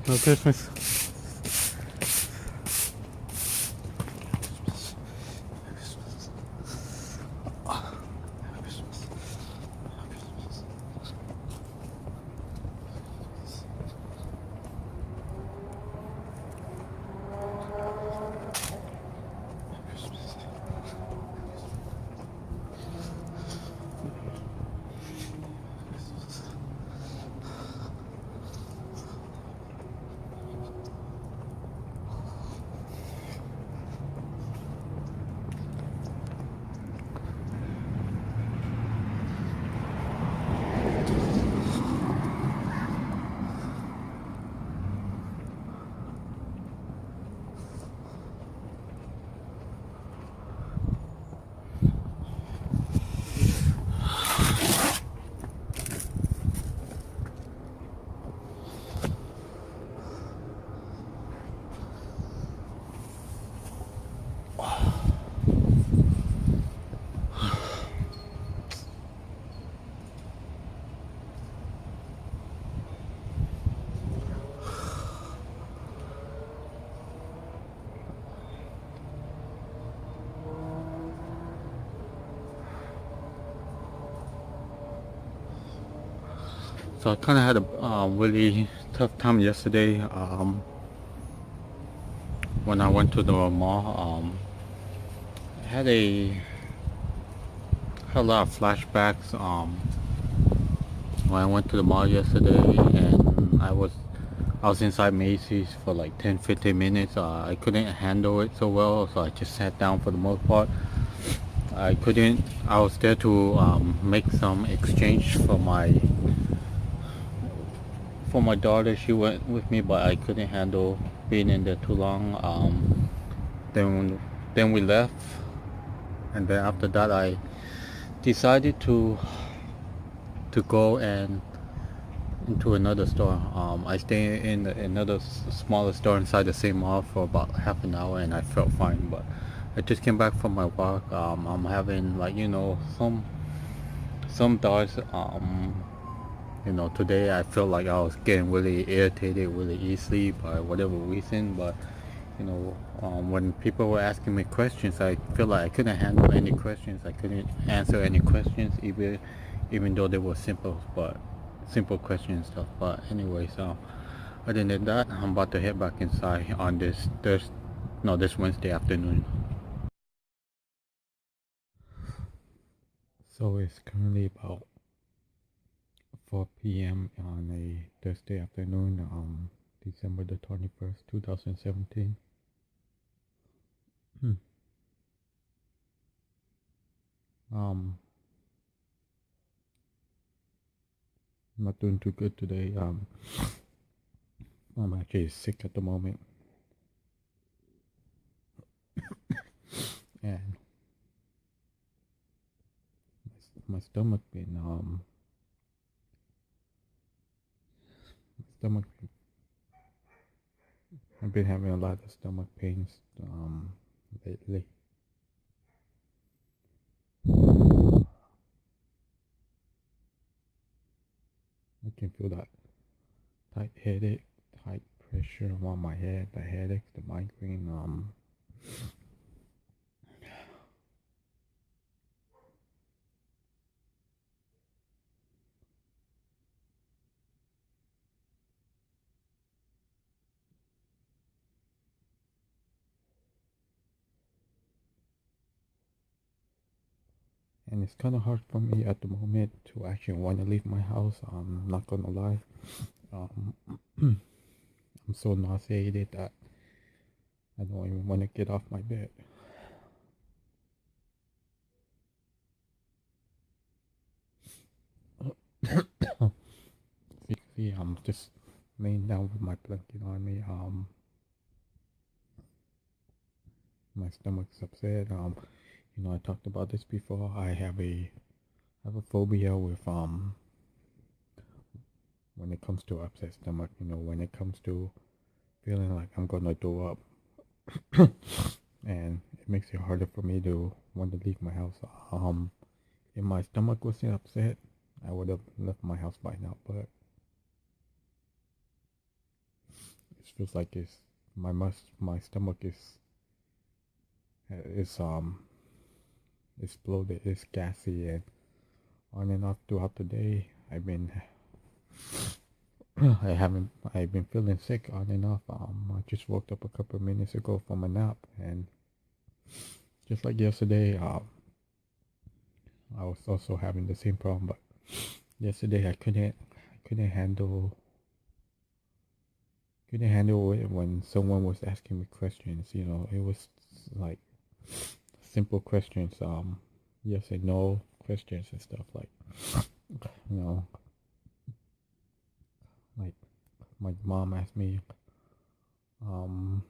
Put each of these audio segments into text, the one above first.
No Christmas. So I kind of had a really tough time yesterday when I went to the mall. I had a lot of flashbacks when I went to the mall yesterday, and I was inside Macy's for like 10-15 minutes. I couldn't handle it so well, so I just sat down for the most part. I was there to make some exchange for my daughter. She went with me, but I couldn't handle being in there too long. Then then we left, and then after that I decided to go and into another store. I stayed in another smaller store inside the same mall for about half an hour, and I felt fine. But I just came back from my walk. I'm having, like, some thoughts. Today I felt like I was getting really irritated really easily by whatever reason. But when people were asking me questions, I feel like I couldn't handle any questions. I couldn't answer any questions, even though they were simple questions and stuff. But anyway, so other than that, I'm about to head back inside on this Wednesday afternoon. So it's currently about 4 p.m. on a Thursday afternoon, December the 21st, 2017. Hmm. Um, I'm not doing too good today. I'm actually sick at the moment, and my stomach been my stomach I've been having a lot of stomach pains lately. I can feel that tight headache, tight pressure on my head, the headache, the migraine. And it's kind of hard for me at the moment to actually want to leave my house. I'm not gonna lie. Um, I'm so nauseated that I don't even want to get off my bed. See, I'm just laying down with my blanket on me. My stomach's upset. I talked about this before. I have a phobia with when it comes to upset stomach. When it comes to feeling like I'm gonna throw up, and it makes it harder for me to want to leave my house. If my stomach wasn't upset, I would have left my house by now. But feels like my stomach is is bloated, it's gassy, and on and off throughout the day. I've been feeling sick on and off. I just woke up a couple of minutes ago from a nap, and just like yesterday, I was also having the same problem. But yesterday I couldn't handle it when someone was asking me questions. It was like simple questions, yes and no questions and stuff like, you know, like my mom asked me, um,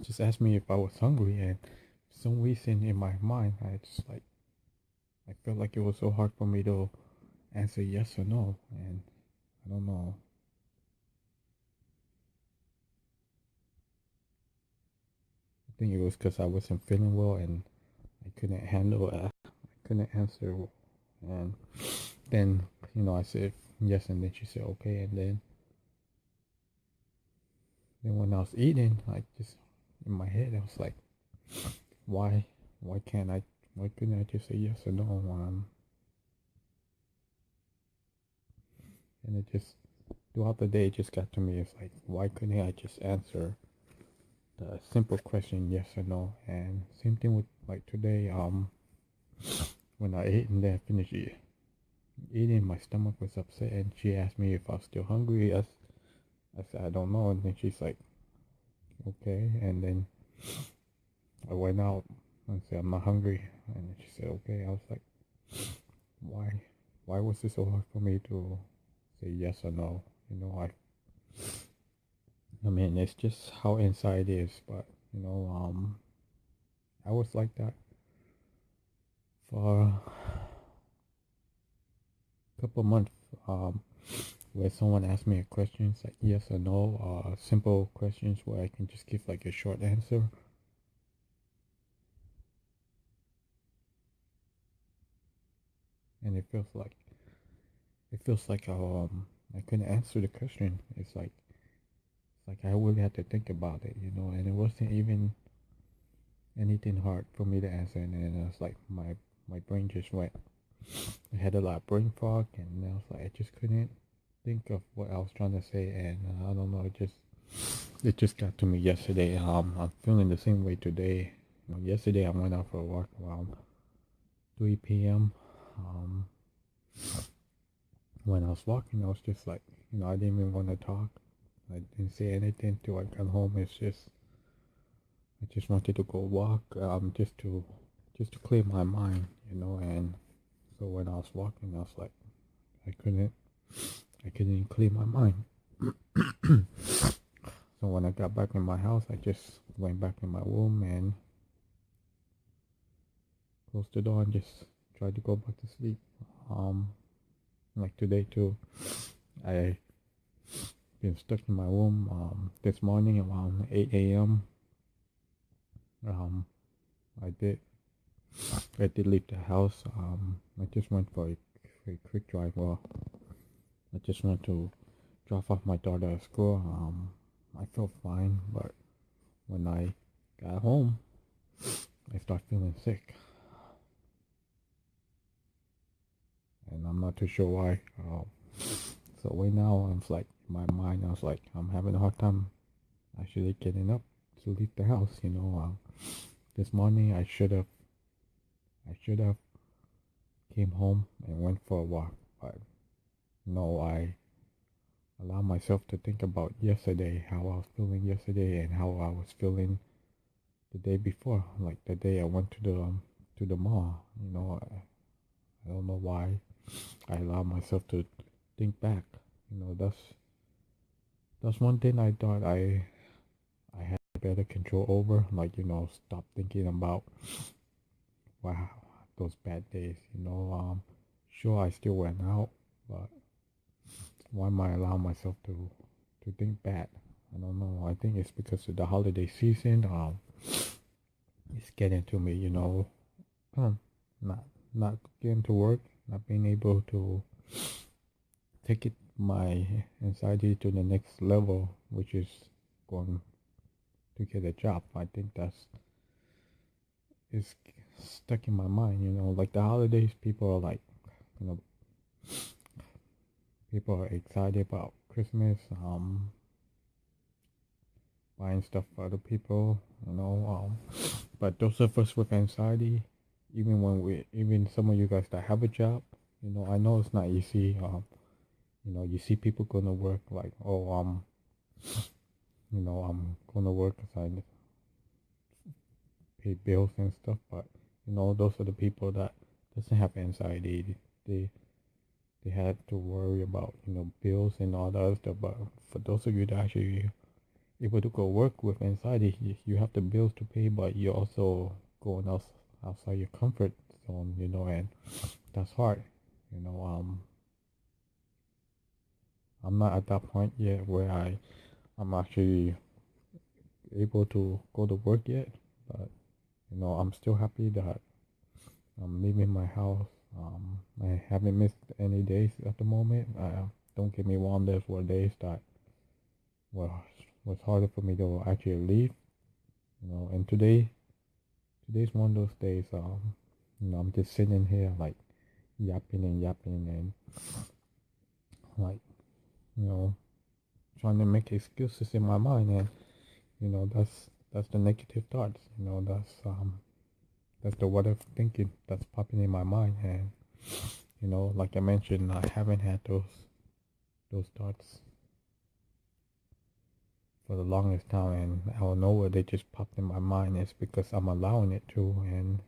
just asked me if I was hungry, and for some reason in my mind, I felt like it was so hard for me to answer yes or no, and I don't know. I think it was because I wasn't feeling well and I couldn't handle it. I couldn't answer, and then I said yes, and then she said okay, and then when I was eating, I just in my head I was like, why why can't I why couldn't I just say yes or no? And it just throughout the day it just got to me. It's like, why couldn't I just answer the simple question yes or no? And same thing with like today, when I ate and then I finished eating, my stomach was upset, and she asked me if I was still hungry. I said I don't know, and then she's like, okay, and then I went out and said I'm not hungry, and then she said okay. I was like, why was it so hard for me to say yes or no? I mean, it's just how inside is, but I was like that for a couple of months. Where someone asks me a question, it's like yes or no, simple questions where I can just give like a short answer, and it feels like I couldn't answer the question. It's like I really had to think about it, and it wasn't even anything hard for me to answer, and then it was like my brain just went. I had a lot of brain fog, and I was like, I just couldn't think of what I was trying to say, and I don't know, it just got to me yesterday. I'm feeling the same way today. Yesterday I went out for a walk around 3 p.m. Um, when I was walking, I was just like, I didn't even want to talk. I didn't say anything till I got home. I just wanted to go walk, just to clear my mind, and so when I was walking, I was like, I couldn't, I couldn't clear my mind. So when I got back in my house, I just went back in my room and closed the door and just tried to go back to sleep. Um, like today too, I been stuck in my room. This morning around 8 a.m. Um, I did I did leave the house. I just went for a quick drive. Well, I just went to drop off my daughter at school. I felt fine, but when I got home, I started feeling sick, and I'm not too sure why. So right now, I was like, in my mind, I was like, I'm having a hard time actually getting up to leave the house. This morning I should have came home and went for a walk, but no, I allowed myself to think about yesterday, how I was feeling yesterday, and how I was feeling the day before, like the day I went to the mall. I don't know why I allowed myself to think back. That's one thing I thought I had better control over. Like, stop thinking about wow those bad days. Sure, I still went out, but why am I allowing myself to think bad? I don't know. I think it's because of the holiday season. It's getting to me. Um, not getting to work, not being able to take it my anxiety to the next level, which is going to get a job. I think that's is stuck in my mind. Like the holidays, people are like, you know, people are excited about Christmas, buying stuff for other people, but those of us with anxiety, even some of you guys that have a job, I know it's not easy. You see people going to work like, oh, I'm going to work because I pay bills and stuff, but those are the people that doesn't have anxiety. They they had to worry about bills and all that other stuff. But for those of you that actually able to go work with anxiety, you have the bills to pay, but you're also going outside your comfort zone, and that's hard. You know, I'm not at that point yet where I'm actually able to go to work yet, but I'm still happy that I'm leaving my house. I haven't missed any days at the moment. Don't get me wrong, there were days that was harder for me to actually leave. And today's one of those days. I'm just sitting here like yapping and yapping and like you know trying to make excuses in my mind, and that's the negative thoughts. That's the what if thinking that's popping in my mind, and like I mentioned, I haven't had those thoughts for the longest time, and I don't know where they just popped in my mind. It's because I'm allowing it to, and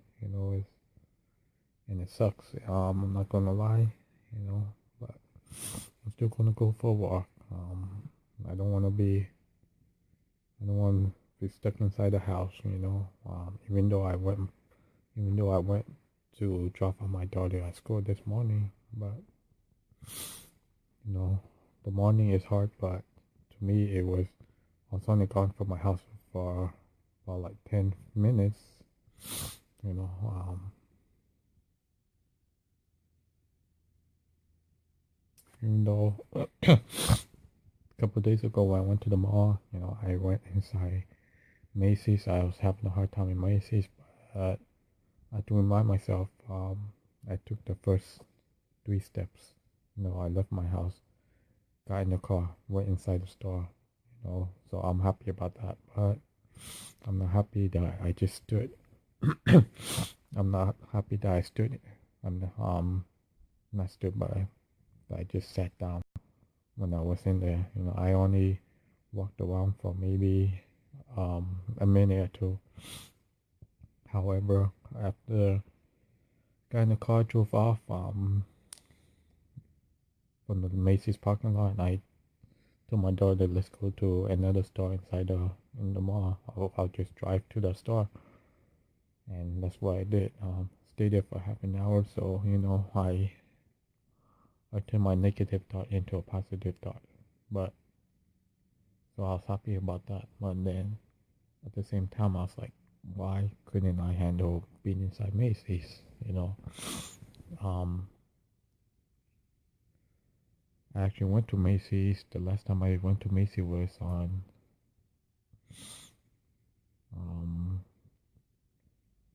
it sucks. I'm not gonna lie, but I'm still gonna go for a walk. I don't want to be, I don't want to be stuck inside the house. Even though I went to drop off my daughter at school this morning, but you know, the morning is hard. But to me, I was only gone from my house for about like 10 minutes. You know, even though a couple of days ago when I went to the mall, I went inside Macy's. I was having a hard time in Macy's, but I had to remind myself, I took the first 3 steps. I left my house, got in the car, went inside the store, so I'm happy about that. But I'm not happy that I just stood. I'm not happy that I stood. I'm not stood, but I just sat down when I was in there. I only walked around for maybe a minute or two. However, after got in the car, drove off from the Macy's parking lot, and I told my daughter, let's go to another store in the mall. I'll just drive to the store, and that's what I did. Stayed there for half an hour, so I turned my negative thought into a positive thought. But so I was happy about that. But then at the same time, I was like, why couldn't I handle being inside Macy's? Um, I actually went to Macy's. The last time I went to Macy's was on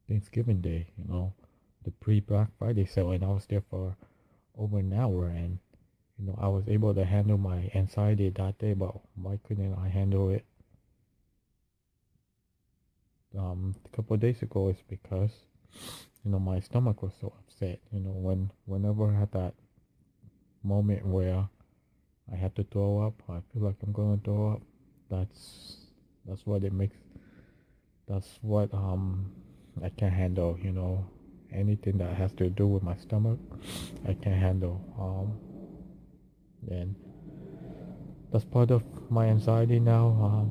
Thanksgiving Day, the pre-Black Friday sale, and I was there for over an hour, and I was able to handle my anxiety that day. But why couldn't I handle it a couple of days ago? Is because my stomach was so upset. Whenever I had that moment where I had to throw up, I feel like I'm gonna throw up. That's what it makes. That's what I can't handle. Anything that has to do with my stomach, I can't handle. And that's part of my anxiety now.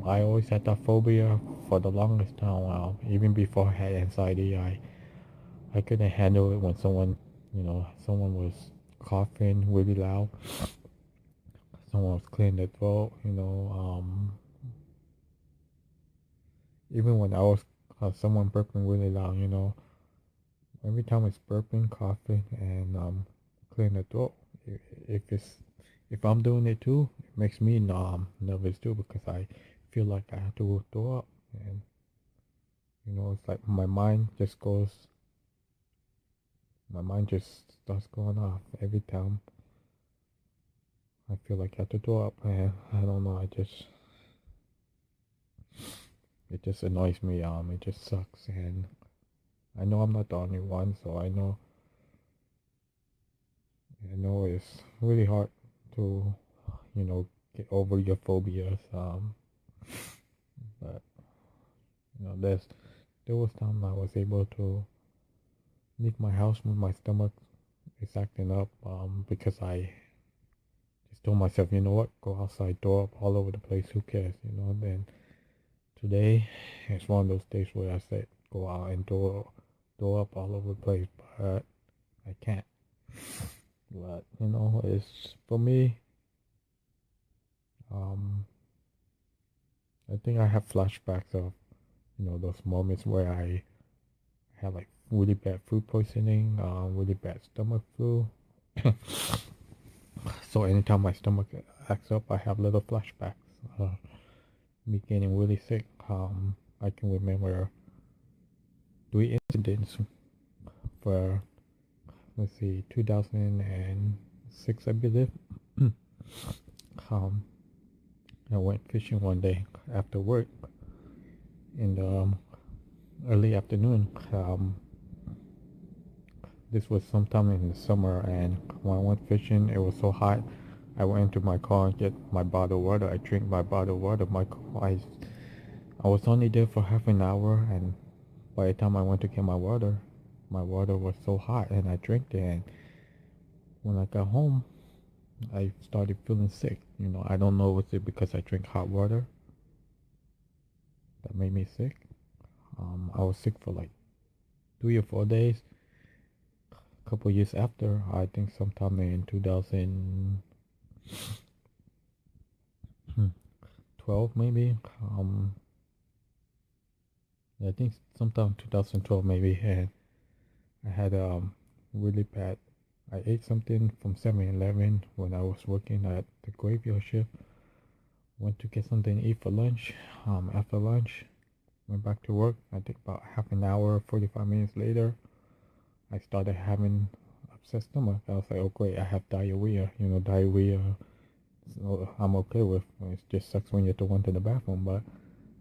I always had that phobia for the longest time. Even before I had anxiety, I couldn't handle it when someone was coughing really loud. Someone was clearing their throat. Even when I was someone burping really loud. Every time it's burping, coughing, and clearing the throat, if it's if I'm doing it too, it makes me nervous too because I feel like I have to throw up, and it's like my mind just starts going off every time I feel like I have to throw up, and I don't know, it just annoys me. It just sucks, and I know I'm not the only one, so I know it's really hard to get over your phobias. But there was time I was able to leave my house when my stomach is acting up. Because I just told myself, you know what, go outside, throw up all over the place. Who cares, Then today, it's one of those days where I said, go out and throw up all over the place, but I can't. But it's for me. Um, I think I have flashbacks of those moments where I had like really bad food poisoning, really bad stomach flu. So anytime my stomach acts up, I have little flashbacks. Uh, Me getting really sick. I can remember 3 incidents for, let's see, 2006, I believe. um, I went fishing one day after work in the early afternoon. This was sometime in the summer, and when I went fishing, it was so hot. I went into my car and get my bottled water. I drink my bottled water. I was only there for half an hour, and by the time I went to get my water was so hot, and I drank it. And when I got home, I started feeling sick. I don't know was it because I drank hot water that made me sick. I was sick for like 3 or 4 days. A couple years after, I think sometime in 2012 maybe. I think sometime 2012 maybe, and I had really bad. I ate something from 7-Eleven when I was working at the graveyard shift. Went to get something to eat for lunch. After lunch, went back to work. I think about half an hour, 45 minutes later, I started having upset stomach. I was like, oh great, I have diarrhea. Diarrhea. So I'm okay with. It just sucks when you have to run to the bathroom, but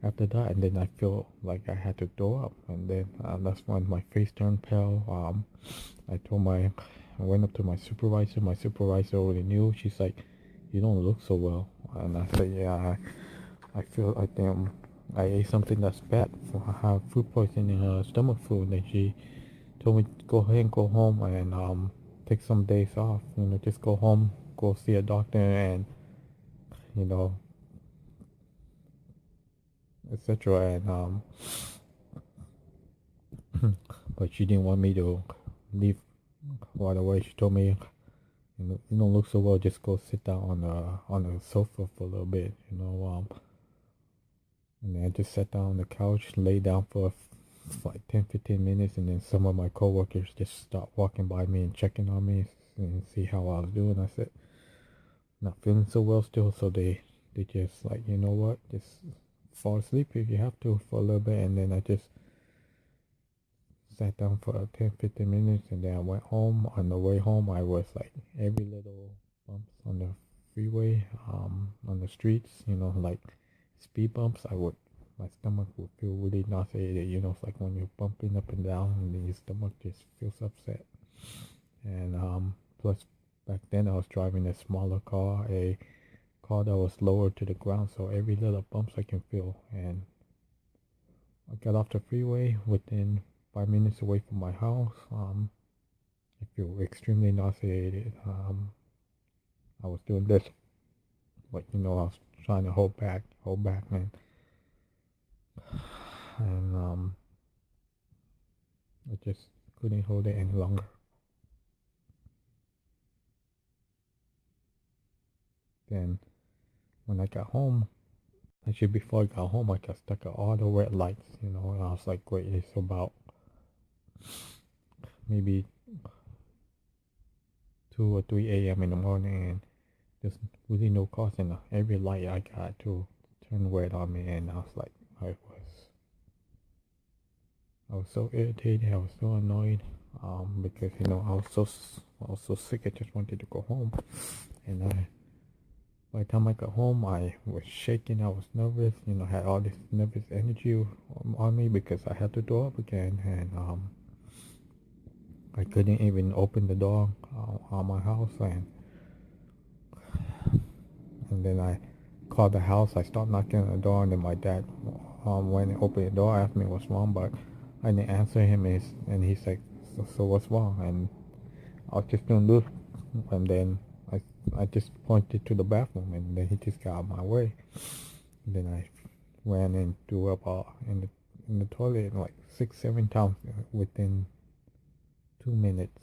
after that, and then I feel like I had to throw up, and then that's when my face turned pale. I went up to my supervisor. My supervisor already knew. She's like, "You don't look so well," and I said, "Yeah, I feel I think I ate something that's bad. For I have food poisoning, stomach flu." And then she told me to go ahead and go home and take some days off. Just go home, go see a doctor, and you know, etc. And but she didn't want me to leave right away. She told me, you don't look so well. Just go sit down on the sofa for a little bit. And then I just sat down on the couch, lay down for like 10, 15 minutes, and then some of my coworkers just stopped walking by me and checking on me and see how I was doing. I said, not feeling so well still, so they just like, you know what, just fall asleep if you have to for a little bit, and then I just sat down for 10, 15 minutes, and then I went home. On the way home, I was like every little bumps on the freeway, on the streets, like speed bumps. My stomach would feel really nauseated. It's like when you're bumping up and down, and then your stomach just feels upset. And plus, back then I was driving a smaller car, a car that was lower to the ground, so every little bumps I can feel. And I got off the freeway within 5 minutes away from my house. I feel extremely nauseated. I was doing this, but I was trying to hold back, and I just couldn't hold it any longer. Then when I got home, actually before I got home, I got stuck at all the red lights. And I was like, wait, it's about maybe 2 or 3 a.m. in the morning, and there's really no cause, and every light I got to turn red on me, and I was like, I was so irritated, I was so annoyed, because I was so sick, I just wanted to go home, and by the time I got home, I was shaking, I was nervous, had all this nervous energy on me because I had to throw up again, and I couldn't even open the door on my house, and then I called the house. I stopped knocking on the door, and then my dad went and opened the door, asked me what's wrong, but I didn't answer him, and he's like, so what's wrong? And I was just doing this, and then I just pointed to the bathroom, and then he just got out of my way. And then I ran and threw up in the toilet like 6-7 times within 2 minutes.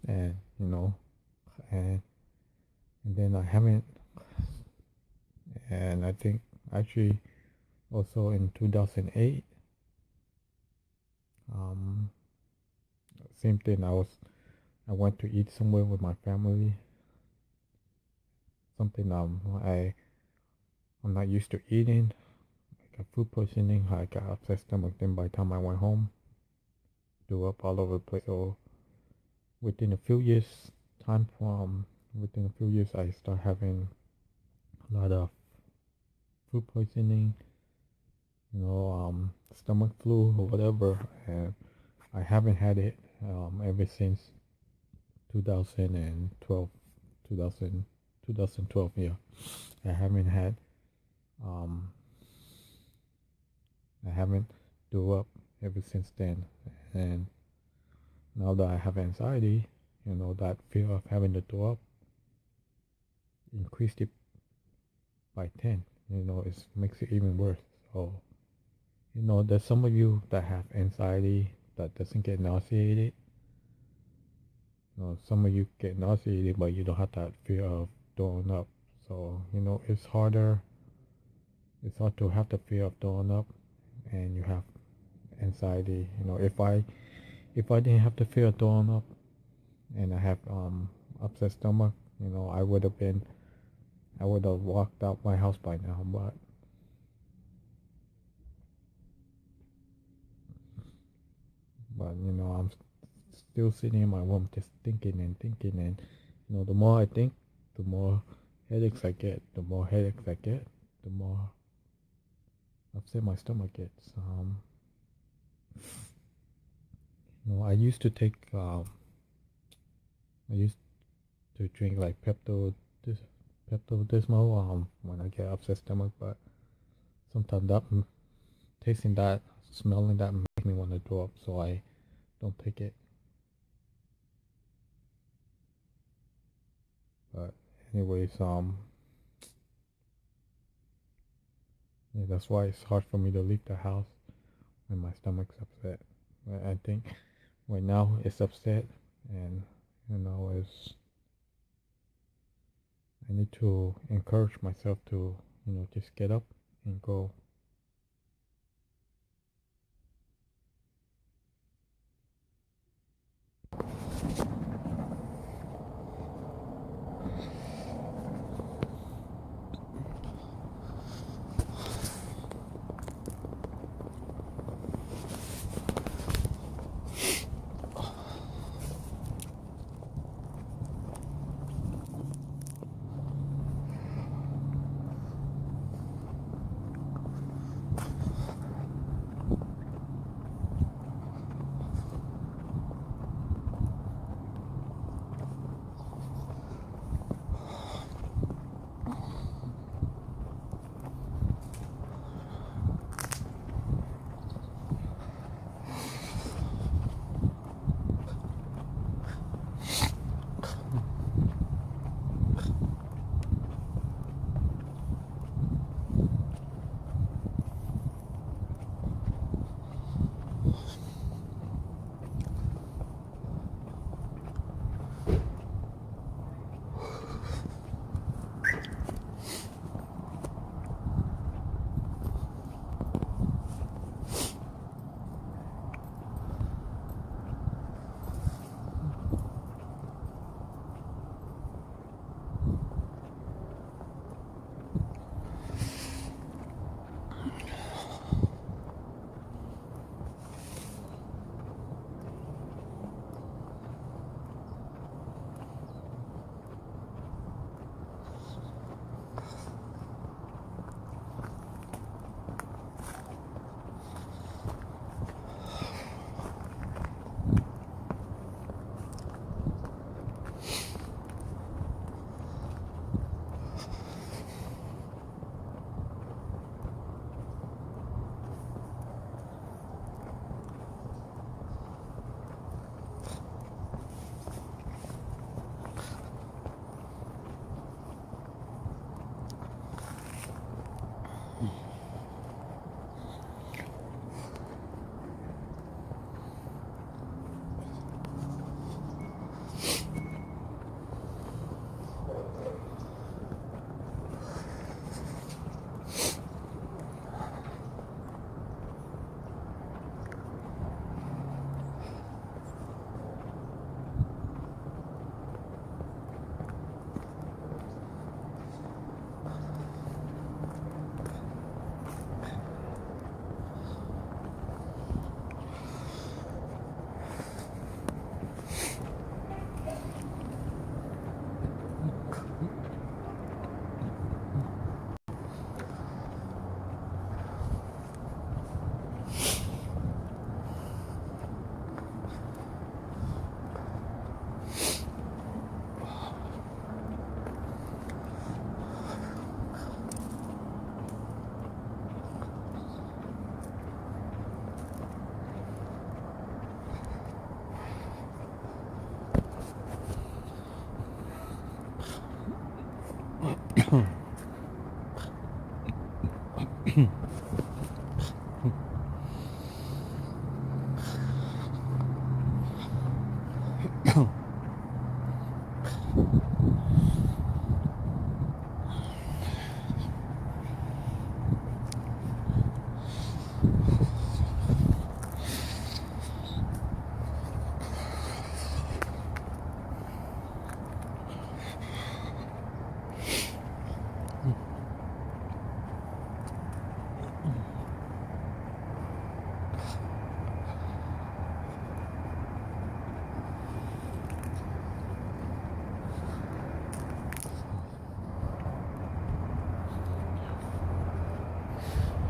And and then I haven't, and I think actually also in 2008, same thing. I went to eat somewhere with my family. Something I'm not used to eating. I got food poisoning. I got upset stomach. Then by the time I went home, threw up all over the place. So within a few years, within a few years, I start having a lot of food poisoning. Stomach flu or whatever, and I haven't had it ever since 2012, 2012. Yeah, I haven't had, um, I haven't threw up ever since then, and now that I have anxiety, that fear of having to throw up increased it by 10. It makes it even worse. So, there's some of you that have anxiety that doesn't get nauseated. Some of you get nauseated, but you don't have that fear of throwing up. So, it's harder. It's hard to have the fear of throwing up, and you have anxiety. If I didn't have the fear of throwing up, and I have upset stomach, I would have walked out my house by now. But I'm still sitting in my room just thinking and thinking, and the more I think, the more headaches I get. The more headaches I get, the more upset my stomach gets. I used to take I used to drink like Pepto Bismol when I get upset stomach, but sometimes tasting that, smelling that makes me want to throw up, so I don't take it. But anyways, yeah, that's why it's hard for me to leave the house when my stomach's upset. I think right now it's upset, and it's I need to encourage myself to just get up and go.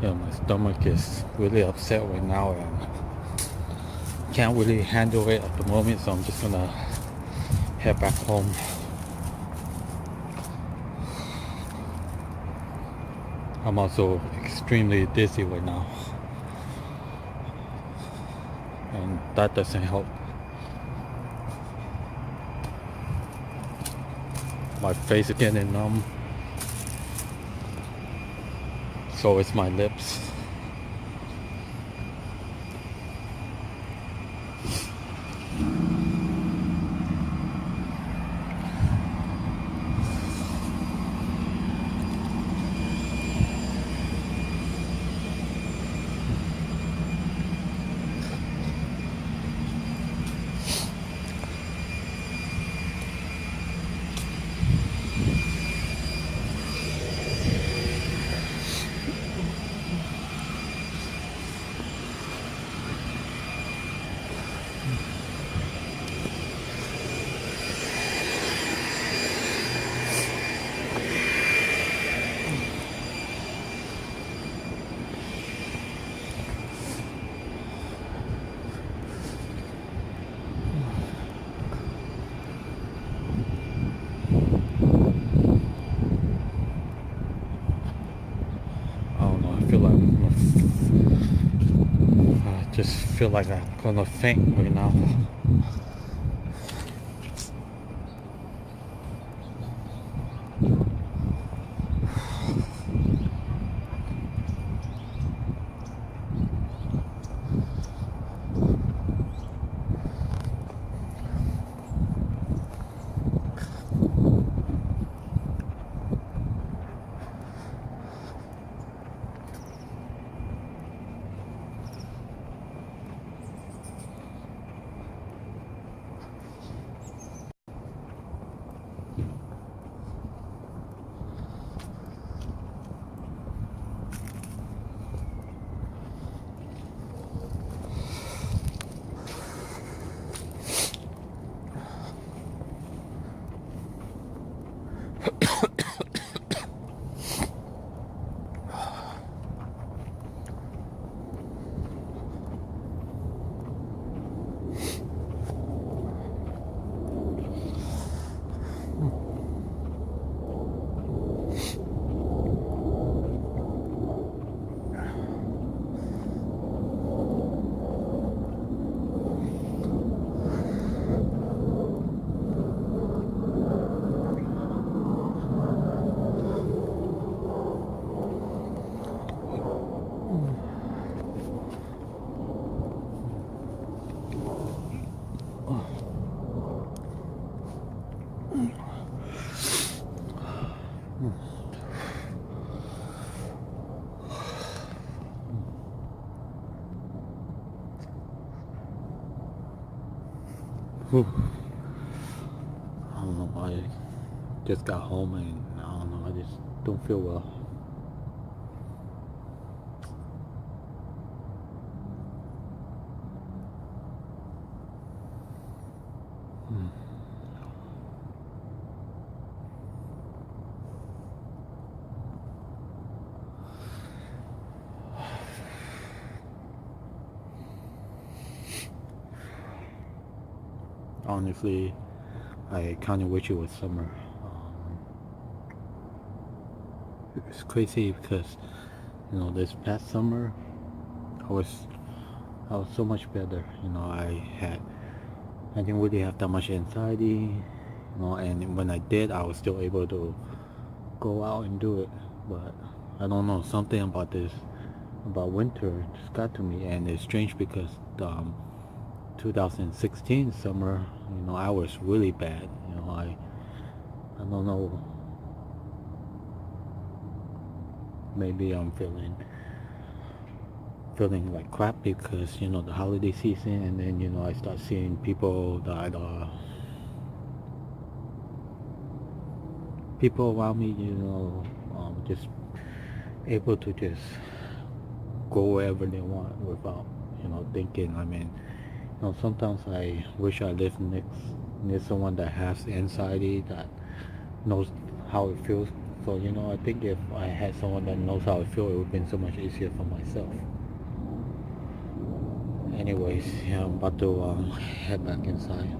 Yeah, my stomach is really upset right now and can't really handle it at the moment, so I'm just gonna head back home. I'm also extremely dizzy right now, and that doesn't help. My face is getting numb, so is my lips. I don't know, I just feel like I'm gonna faint right now. Whew. I don't know, I just got home and I don't know, I just don't feel well. Honestly, I kind of wish it was summer. It's crazy because, you know, this past summer, I was I was so much better. You know, I didn't really have that much anxiety. You know, and when I did, I was still able to go out and do it. But I don't know, something about this, about winter just got to me, and it's strange because 2016 summer, I was really bad. I don't know, maybe I'm feeling like crap because the holiday season, and then I start seeing people that people around me, just able to just go wherever they want without thinking. I mean, sometimes I wish I lived near someone that has anxiety, that knows how it feels. So I think if I had someone that knows how it feels, it would have been so much easier for myself. Anyways, yeah, I'm about to head back inside.